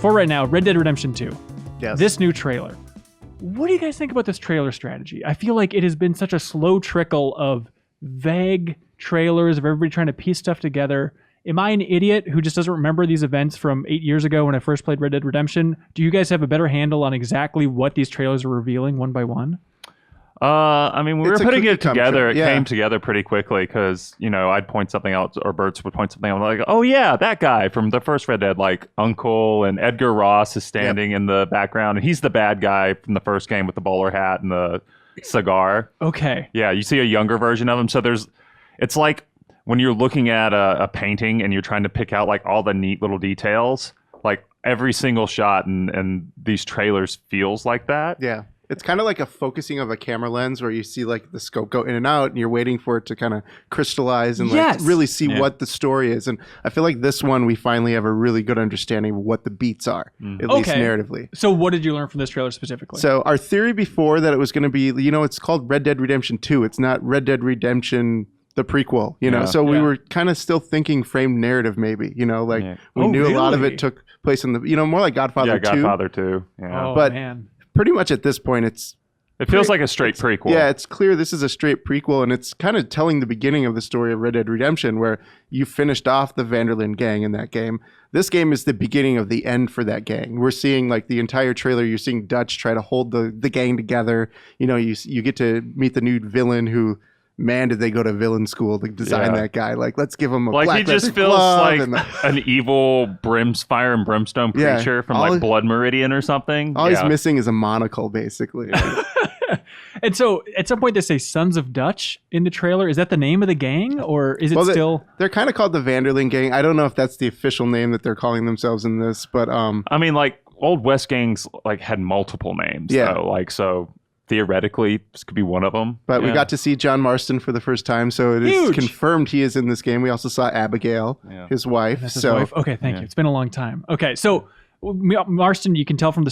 for right now, Red Dead Redemption 2. Yes. This new trailer. What do you guys think about this trailer strategy? I feel like it has been such a slow trickle of vague trailers of everybody trying to piece stuff together. Am I an idiot who just doesn't remember these events from 8 years ago when I first played Red Dead Redemption? Do you guys have a better handle on exactly what these trailers are revealing one by one? I mean, we were putting it together. It Yeah. came together pretty quickly because, I'd point something out, or Bert's would point something out, like, oh yeah, that guy from the first Red Dead, like Uncle, and Edgar Ross is standing in the background, and he's the bad guy from the first game with the bowler hat and the cigar. Okay. Yeah, you see a younger version of him. So it's like when you're looking at a painting and you're trying to pick out like all the neat little details, like every single shot and these trailers feels like that. Yeah. It's kind of like a focusing of a camera lens where you see like the scope go in and out and you're waiting for it to kind of crystallize and like really see what the story is. And I feel like this one, we finally have a really good understanding of what the beats are, at least narratively. So what did you learn from this trailer specifically? So our theory before that it was going to be, it's called Red Dead Redemption 2. It's not Red Dead Redemption the prequel, so we were kind of still thinking framed narrative maybe, we knew a lot of it took place in the, more like Godfather 2. Yeah, Godfather 2. Yeah. Oh, but man. Pretty much at this point, it feels like a straight prequel. Yeah, it's clear this is a straight prequel, and it's kind of telling the beginning of the story of Red Dead Redemption, where you finished off the Vanderlyn gang in that game. This game is the beginning of the end for that gang. We're seeing like the entire trailer. You're seeing Dutch try to hold the gang together. You get to meet the new villain who, man, did they go to villain school to design that guy. Like, let's give him a black he just feels like an evil fire and brimstone preacher from like Blood Meridian or something. All he's missing is a monocle, basically. And so at some point they say Sons of Dutch in the trailer. Is that the name of the gang, or is it still? They're kind of called the Vanderlyn gang. I don't know if that's the official name that they're calling themselves in this, but I mean, like Old West gangs like had multiple names. Yeah. Though. Like, so theoretically this could be one of them. But we got to see John Marston for the first time, so it is confirmed he is in this game. We also saw Abigail, his wife. That's his wife. Okay, thank you. It's been a long time. Okay, so Marston, you can tell from the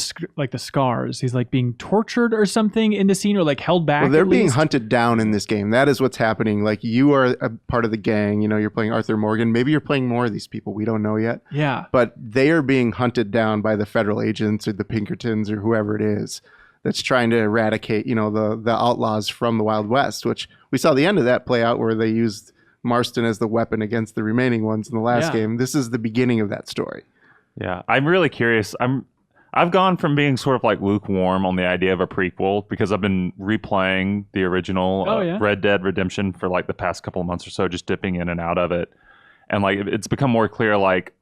scars, he's like being tortured or something in the scene, or like held back. Well, they're being hunted down in this game. That is what's happening. Like, you are a part of the gang. You're playing Arthur Morgan. Maybe you're playing more of these people. We don't know yet. Yeah. But they are being hunted down by the federal agents or the Pinkertons or whoever it is that's trying to eradicate, the outlaws from the Wild West, which we saw the end of that play out where they used Marston as the weapon against the remaining ones in the last game. This is the beginning of that story. Yeah, I'm really curious. I've gone from being sort of like lukewarm on the idea of a prequel because I've been replaying the original Red Dead Redemption for like the past couple of months or so, just dipping in and out of it. And like it's become more clear, like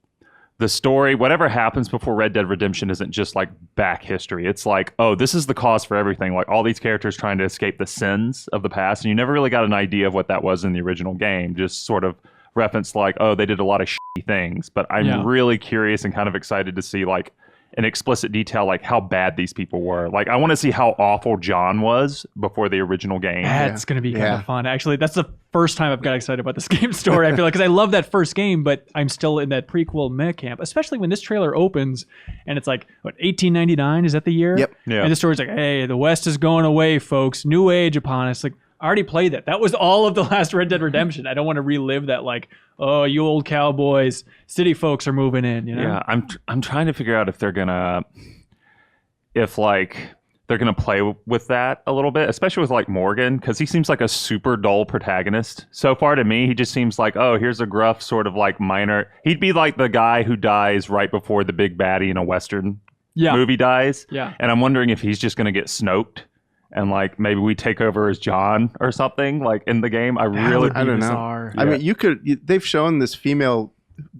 the story, whatever happens before Red Dead Redemption isn't just like back history. It's like, oh, this is the cause for everything. Like all these characters trying to escape the sins of the past. And you never really got an idea of what that was in the original game. Just sort of referenced like, oh, they did a lot of shitty things. But I'm really curious and kind of excited to see like in explicit detail, like how bad these people were. Like I want to see how awful John was before the original game. That's going to be kind of fun. Actually, that's the first time I've got excited about this game story. I feel like, because I love that first game, but I'm still in that prequel meh camp, especially when this trailer opens and it's like, what, 1899? Is that the year? Yep. Yeah. And the story's like, hey, the West is going away, folks. New age upon us. Like, I already played that. That was all of the last Red Dead Redemption. I don't want to relive that, like, oh, you old cowboys, city folks are moving in, Yeah, I'm trying to figure out if they're gonna play with that a little bit, especially with like Morgan, because he seems like a super dull protagonist. So far to me, he just seems like, oh, here's a gruff sort of like minor. He'd be like the guy who dies right before the big baddie in a Western movie dies. Yeah. And I'm wondering if he's just gonna get snoked. And like maybe we take over as John or something like in the game. I don't know. I mean, they've shown this female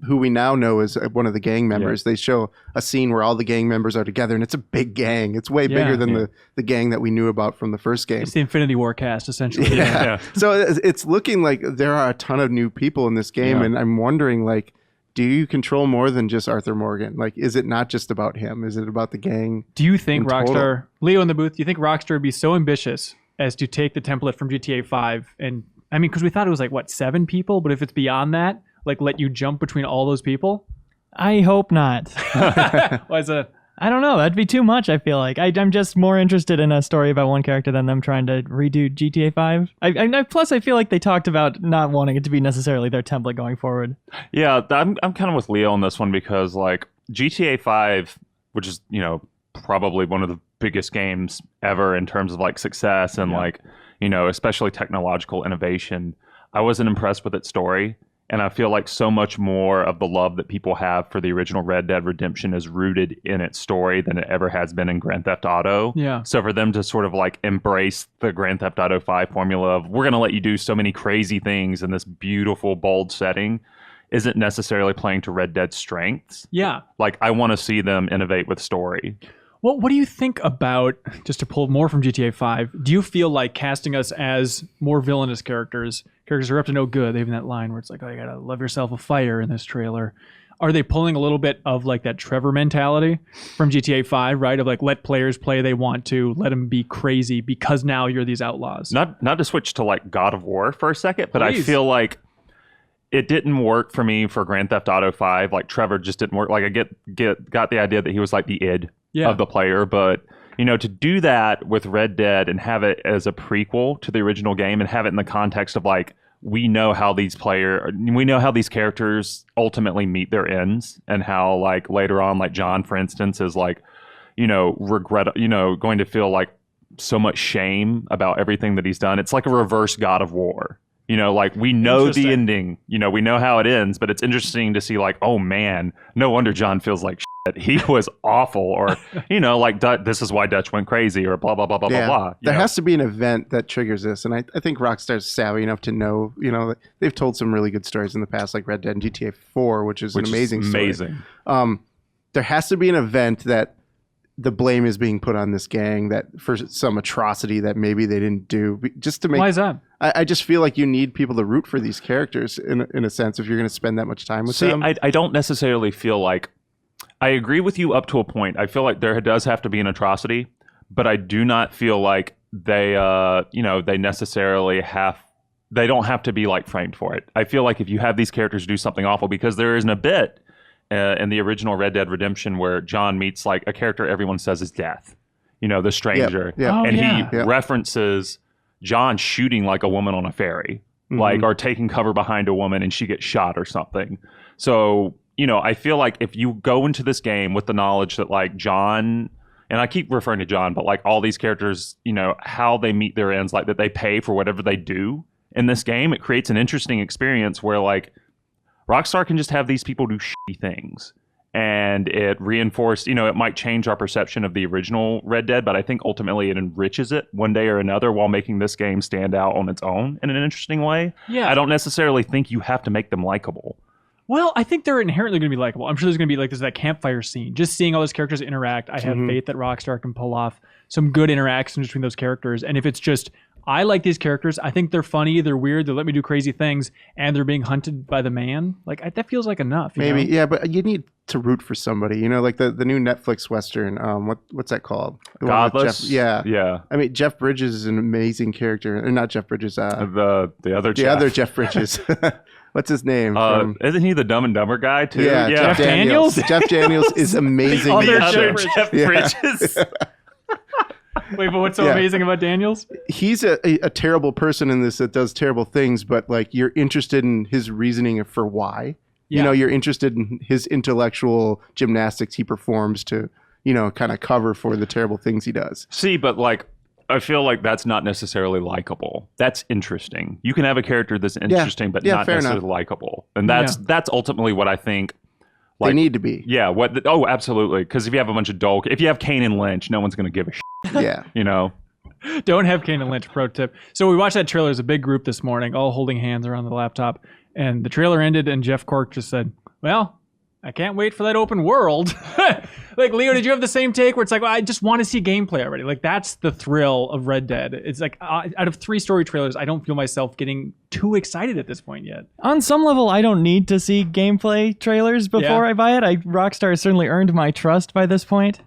who we now know is one of the gang members. They show a scene where all the gang members are together, and it's a big gang. It's way bigger than the gang that we knew about from the first game. It's the Infinity War cast, essentially. Yeah. So it's looking like there are a ton of new people in this game, and I'm wondering, like, do you control more than just Arthur Morgan? Like, is it not just about him? Is it about the gang? Do you think Rockstar, Leo in the booth, do you think Rockstar would be so ambitious as to take the template from GTA 5 and, I mean, because we thought it was like, what, 7 people? But if it's beyond that, like let you jump between all those people? I hope not. Why is that? I don't know. That'd be too much, I feel like. I'm just more interested in a story about one character than them trying to redo GTA 5. Plus, I feel like they talked about not wanting it to be necessarily their template going forward. Yeah, I'm kind of with Leo on this one because, like, GTA 5, which is, probably one of the biggest games ever in terms of like success and like, especially technological innovation, I wasn't impressed with its story. And I feel like so much more of the love that people have for the original Red Dead Redemption is rooted in its story than it ever has been in Grand Theft Auto. Yeah. So for them to sort of like embrace the Grand Theft Auto 5 formula of we're going to let you do so many crazy things in this beautiful, bold setting isn't necessarily playing to Red Dead's strengths. Yeah. Like I want to see them innovate with story. Well, what do you think about, just to pull more from GTA 5, do you feel like casting us as more villainous characters who are up to no good, they have that line where it's like, oh, you gotta love yourself a fire in this trailer. Are they pulling a little bit of like that Trevor mentality from GTA 5, right? Of like, let players play they want to, let them be crazy because now you're these outlaws. Not to switch to like God of War for a second, but Please. I feel like it didn't work for me for Grand Theft Auto 5. Like Trevor just didn't work. Like I got the idea that he was like the id of the player, but to do that with Red Dead and have it as a prequel to the original game and have it in the context of like we know how these characters ultimately meet their ends and how like later on like John, for instance, is like going to feel like so much shame about everything that he's done. It's like a reverse God of War. Like we know the ending, we know how it ends, but it's interesting to see like, oh man, no wonder John feels like shit. He was awful, or, like this is why Dutch went crazy, or blah, blah, blah, blah, blah, blah. There has to be an event that triggers this. And I think Rockstar's savvy enough to know, they've told some really good stories in the past, like Red Dead and GTA 4, which is an amazing story. There has to be an event that the blame is being put on this gang that for some atrocity that maybe they didn't do, just to make. Why is that? I just feel like you need people to root for these characters in a sense if you're going to spend that much time with them. I don't necessarily feel like I agree with you up to a point. I feel like there does have to be an atrocity, but I do not feel like they necessarily they don't have to be like framed for it. I feel like if you have these characters do something awful, because there isn't a bit in the original Red Dead Redemption where John meets like a character everyone says is Death, the stranger. Yeah. He references John shooting like a woman on a ferry, like, or taking cover behind a woman and she gets shot or something. So, I feel like if you go into this game with the knowledge that like John, and I keep referring to John, but like all these characters, how they meet their ends, like that they pay for whatever they do in this game, it creates an interesting experience where like Rockstar can just have these people do shitty things. And it reinforced, it might change our perception of the original Red Dead, but I think ultimately it enriches it one day or another while making this game stand out on its own in an interesting way. Yeah. I don't necessarily think you have to make them likable. Well, I think they're inherently going to be likable. I'm sure there's going to be like that campfire scene. Just seeing all those characters interact, I have faith that Rockstar can pull off some good interactions between those characters. And if it's just, I like these characters, I think they're funny, they're weird, they let me do crazy things, and they're being hunted by the man, like that feels like enough. Maybe, yeah, but you need to root for somebody. Like the new Netflix Western, what's that called? Godless? Yeah. I mean, Jeff Bridges is an amazing character. Or not Jeff Bridges. The other Jeff. The other Jeff Bridges. What's his name? Isn't he the Dumb and Dumber guy too? Yeah. Jeff Daniels? Jeff Daniels is amazing. The other Jeff Bridges. Wait, but what's so amazing about Daniels? He's a terrible person in this that does terrible things, but like you're interested in his reasoning for why. Yeah. You're interested in his intellectual gymnastics he performs to, kind of cover for the terrible things he does. See, but like, I feel like that's not necessarily likable. That's interesting. You can have a character that's interesting, but not necessarily likable. And that's ultimately what I think. Like, they need to be. Yeah. Absolutely. Because if you have a bunch of if you have Kane and Lynch, no one's going to give a shit. Yeah. Don't have Kane and Lynch, pro tip. So we watched that trailer as a big group this morning, all holding hands around the laptop. And the trailer ended and Jeff Cork just said, well, I can't wait for that open world. Like, Leo, did you have the same take where it's like, well, I just want to see gameplay already? Like, that's the thrill of Red Dead. It's like, out of 3 story trailers, I don't feel myself getting too excited at this point yet. On some level, I don't need to see gameplay trailers before I buy it. Rockstar has certainly earned my trust by this point.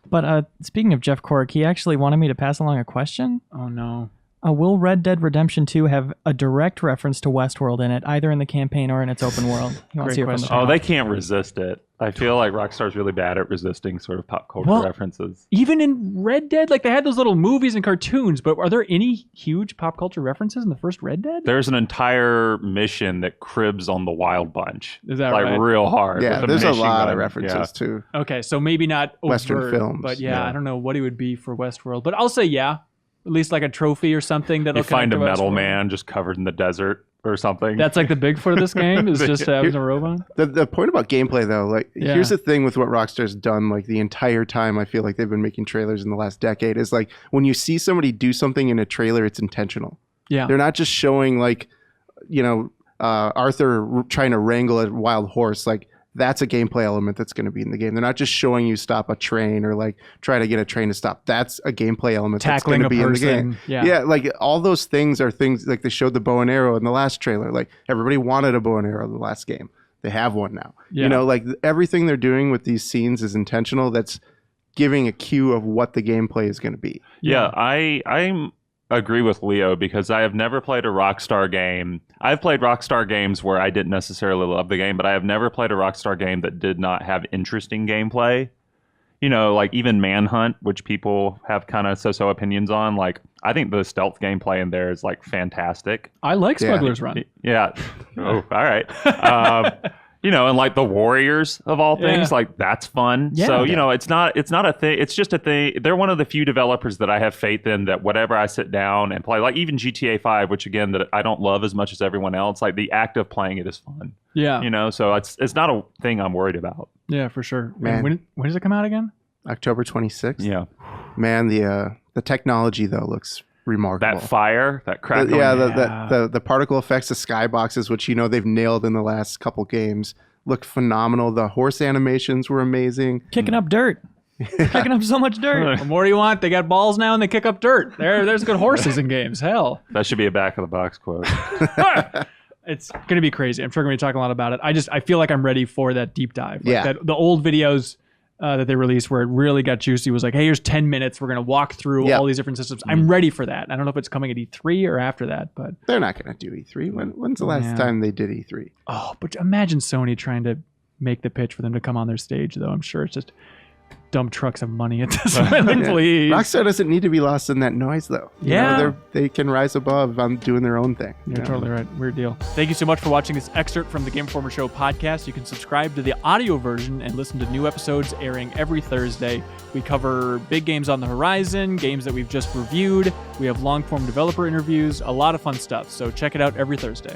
But speaking of Jeff Cork, he actually wanted me to pass along a question. Oh, no. Will Red Dead Redemption 2 have a direct reference to Westworld in it, either in the campaign or in its open world? He wants to hear from the Oh, they can't resist it. I feel like Rockstar's really bad at resisting sort of pop culture references. Even in Red Dead, like they had those little movies and cartoons, but are there any huge pop culture references in the first Red Dead? There's an entire mission that cribs on the Wild Bunch. Is that like right? Real hard. Yeah, there's a lot of references too. Okay, so maybe not overt, Western films. but I don't know what he would be for Westworld. But I'll say at least like a trophy or something that'll You find a metal Westworld. man just covered in the desert or something. That's like the Bigfoot of this game is just having a robot. The point about gameplay though, like here's the thing with what Rockstar's done like the entire time I feel like they've been making trailers in the last decade is like when you see somebody do something in a trailer, it's intentional. Yeah. They're not just showing like, Arthur trying to wrangle a wild horse. Like that's a gameplay element that's going to be in the game. They're not just showing you stop a train or like try to get a train to stop. That's a gameplay element Tackling that's going to be person. in the game. Yeah, like all those things are things like they showed the bow and arrow in the last trailer. Like everybody wanted a bow and arrow in the last game. They have one now. Yeah. Like everything they're doing with these scenes is intentional. That's giving a cue of what the gameplay is going to be. Yeah, I agree with Leo because I have never played a Rockstar game. I've played Rockstar games where I didn't necessarily love the game, but I have never played a Rockstar game that did not have interesting gameplay. Like even Manhunt, which people have kind of so-so opinions on. Like I think the stealth gameplay in there is like fantastic. I like Smuggler's Run. Yeah. Oh, all right. And like the Warriors of all things, like that's fun. Yeah. So, it's not a thing. It's just a thing. They're one of the few developers that I have faith in that whatever I sit down and play, like even GTA 5, which again, that I don't love as much as everyone else, like the act of playing it is fun. Yeah. So it's not a thing I'm worried about. Yeah, for sure. Man. When does it come out again? October 26th. Yeah. Man, the technology though looks remarkable. That fire, that crackling. The particle effects, the skyboxes, which they've nailed in the last couple games, looked phenomenal. The horse animations were amazing. Kicking up dirt. Kicking up so much dirt. What more do you want? They got balls now and they kick up dirt. There's good horses in games. Hell. That should be a back of the box quote. It's going to be crazy. I'm sure we're going to be talking a lot about it. I feel like I'm ready for that deep dive. Yeah. The old videos that they released where it really got juicy was like, hey, here's 10 minutes. We're going to walk through all these different systems. I'm ready for that. I don't know if it's coming at E3 or after that, but they're not going to do E3. When's the last time they did E3? Oh, but imagine Sony trying to make the pitch for them to come on their stage, though. I'm sure it's just dump trucks of money at this point. Like, please. Rockstar doesn't need to be lost in that noise, though. They can rise above on doing their own thing. You're totally right. Weird deal. Thank you so much for watching this excerpt from the Game Informer Show podcast. You can subscribe to the audio version and listen to new episodes airing every Thursday. We cover big games on the horizon, games that we've just reviewed. We have long-form developer interviews, a lot of fun stuff. So check it out every Thursday.